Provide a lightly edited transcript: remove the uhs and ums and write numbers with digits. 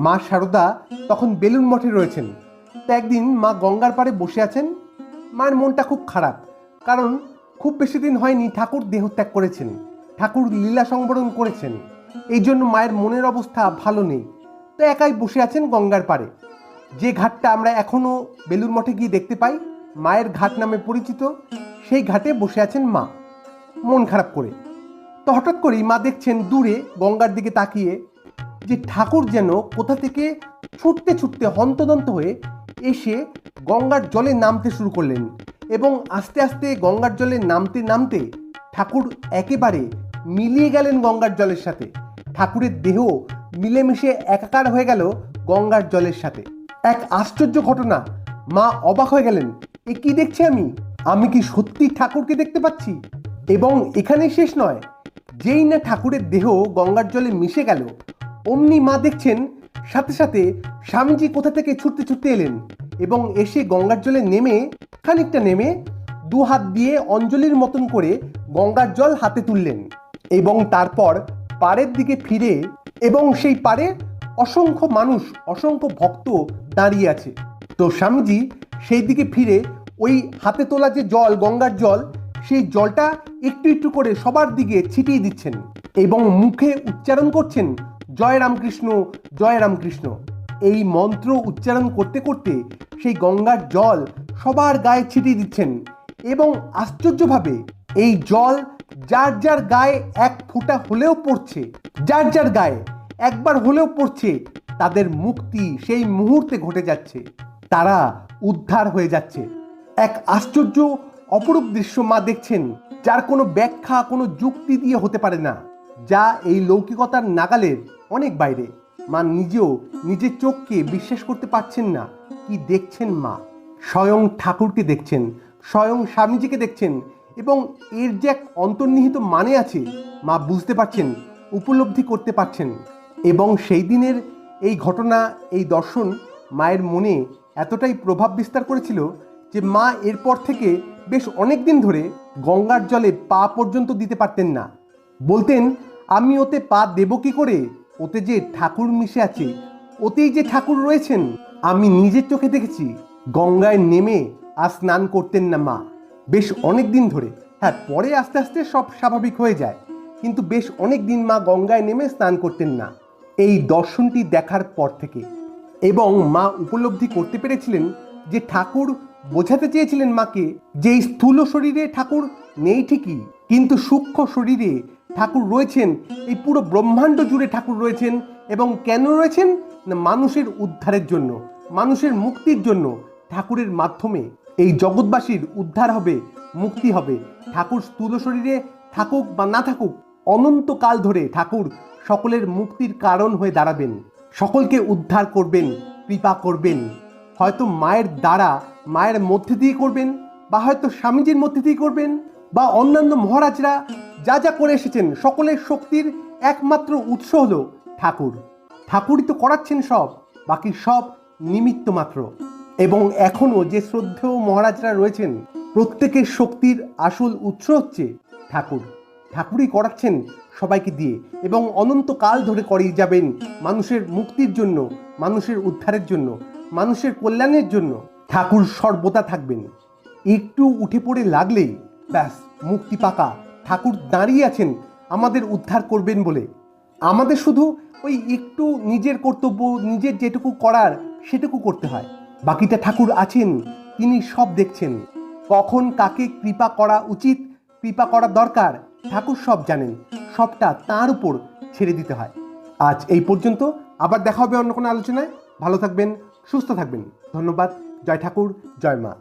মা শারদা তখন বেলুন মঠে রয়েছেন। তো একদিন মা গঙ্গার পাড়ে বসে আছেন। মায়ের মনটা খুব খারাপ, কারণ খুব বেশি দিন হয়নি ঠাকুর দেহত্যাগ করেছেন, ঠাকুর লীলা সংবরণ করেছেন। এই জন্য মায়ের মনের অবস্থা ভালো নেই। তো একাই বসে আছেন গঙ্গার পাড়ে, যে ঘাটটা আমরা এখনো বেলুর মঠে গিয়ে দেখতে পাই, মায়ের ঘাট নামে পরিচিত। সেই ঘাটে বসে আছেন মা, মন খারাপ করে। তো হঠাৎ করেই মা দেখছেন দূরে গঙ্গার দিকে তাকিয়ে যে ঠাকুর যেন কোথা থেকে ছুটতে ছুটতে হন্তদন্ত হয়ে এসে গঙ্গার জলে নামতে শুরু করলেন, এবং আস্তে আস্তে গঙ্গার জলে নামতে নামতে ঠাকুর একেবারে মিলিয়ে গেলেন গঙ্গার জলের সাথে। ঠাকুরের দেহ মিলেমিশে একাকার হয়ে গেল গঙ্গার জলের সাথে। এক আশ্চর্য ঘটনা। মা অবাক হয়ে গেলেন, এ কি দেখছি আমি কি সত্যি ঠাকুরকে দেখতে পাচ্ছি? এবং এখানেই শেষ নয়, যেই না ঠাকুরের দেহ গঙ্গার জলে মিশে গেল, অমনি মা দেখছেন সাথে সাথে স্বামীজি কোথা থেকে ছুটতে ছুটতে এলেন এবং এসে গঙ্গার জলে খানিকটা নেমে দু হাত দিয়ে অঞ্জলির মতন করে গঙ্গার জল হাতে তুললেন, এবং তারপর পাড়ের দিকে ফিরে, এবং সেই পাড়ে অসংখ্য মানুষ, অসংখ্য ভক্ত দাঁড়িয়ে আছে। তো স্বামীজি সেই দিকে ফিরে ওই হাতে তোলা যে জল, গঙ্গার জল, সেই জলটা একটু একটু করে সবার দিকে ছিটিয়ে দিচ্ছেন এবং মুখে উচ্চারণ করছেন, জয় রামকৃষ্ণ, জয় রামকৃষ্ণ। এই মন্ত্র উচ্চারণ করতে করতে সেই গঙ্গার জল সবার গায়ে ছিটিয়ে দিচ্ছেন, এবং আশ্চর্যভাবে এই জল যার যার গায়ে এক ফোঁটা হলেও পড়ছে, যার যার গায়ে একবার হলেও পড়ছে, তাদের মুক্তি সেই মুহূর্তে ঘটে যাচ্ছে, তারা উদ্ধার হয়ে যাচ্ছে। এক আশ্চর্য অপরূপ দৃশ্য মা দেখছেন, যার কোনো ব্যাখ্যা, কোনো যুক্তি দিয়ে হতে পারে না, যা এই লৌকিকতার নাগালের অনেক বাইরে। মা নিজেও নিজের চোখকে বিশ্বাস করতে পারছেন না। কি দেখছেন মা? স্বয়ং ঠাকুরকে দেখছেন, স্বয়ং স্বামীজিকে দেখছেন, এবং এর যে এক অন্তর্নিহিত মানে আছে মা বুঝতে পারছেন, উপলব্ধি করতে পারছেন। এবং সেই দিনের এই ঘটনা, এই দর্শন মায়ের মনে এতটাই প্রভাব বিস্তার করেছিল যে মা এরপর থেকে বেশ অনেক দিন ধরে গঙ্গার জলে পা পর্যন্ত দিতে পারতেন না। বলতেন, আমি ওতে পা দেব কি করে? ওতে যে ঠাকুর মিশে আছে, ওতেই যে ঠাকুর রয়েছেন, আমি নিজের চোখে দেখেছি। গঙ্গায় নেমে আর স্নান করতেন না মা, বেশ অনেক দিন ধরে। হ্যাঁ, পরে আস্তে আস্তে সব স্বাভাবিক হয়ে যায়, কিন্তু বেশ অনেক দিন মা গঙ্গায় নেমে স্নান করতেন না এই দর্শনটি দেখার পর থেকে। এবং মা উপলব্ধি করতে পেরেছিলেন যে ঠাকুর বোঝাতে চেয়েছিলেন মাকে যে এই স্থূল শরীরে ঠাকুর নেই ঠিকই, কিন্তু সূক্ষ্ম শরীরে ঠাকুর রয়েছেন, এই পুরো ব্রহ্মাণ্ড জুড়ে ঠাকুর রয়েছেন। এবং কেন রয়েছেন না, মানুষের উদ্ধারের জন্য, মানুষের মুক্তির জন্য। ঠাকুরের মাধ্যমে এই জগৎবাসীর উদ্ধার হবে, মুক্তি হবে। ঠাকুর স্থূল শরীরে থাকুক বা না থাকুক, অনন্তকাল ধরে ঠাকুর সকলের মুক্তির কারণ হয়ে দাঁড়াবেন, সকলকে উদ্ধার করবেন, কৃপা করবেন। হয়তো মায়ের দ্বারা, মায়ের মধ্যে দিয়ে করবেন, বা হয়তো স্বামীজির মধ্যে দিয়ে করবেন, বা অন্যান্য মহারাজরা যা যা করে এসেছেন, সকলের শক্তির একমাত্র উৎস হলো ঠাকুর। ঠাকুরই তো করাচ্ছেন সব, বাকি সব নিমিত্ত মাত্র। এবং এখনো যে শ্রদ্ধেয় মহারাজরা রয়েছেন, প্রত্যেকের শক্তির আসল উৎস হচ্ছে ঠাকুর। ঠাকুরই করাচ্ছেন সবাইকে দিয়ে, এবং অনন্তকাল ধরে করেই যাবেন, মানুষের মুক্তির জন্য, মানুষের উদ্ধারের জন্য, মানুষের কল্যাণের জন্য। ঠাকুর সর্বদা থাকবেন। একটু উঠে পড়ে লাগলেই ব্যাস মুক্তি পাকা। ঠাকুর দাঁড়িয়ে আছেন আমাদের উদ্ধার করবেন বলে। আমাদের শুধু ওই একটু নিজের কর্তব্য, নিজের যেটুকু করার সেটুকু করতে হয়, বাকিটা ঠাকুর আছেন, তিনি সব দেখছেন। কখন কাকে কৃপা করা উচিত, কৃপা করা দরকার, ঠাকুর সব জানেন। সবটা তাঁর উপর ছেড়ে দিতে হয়। আজ এই পর্যন্ত, আবার দেখা হবে অন্য কোনো আলোচনায়। ভালো থাকবেন, সুস্থ থাকবেন। ধন্যবাদ। জয় ঠাকুর, জয় মা।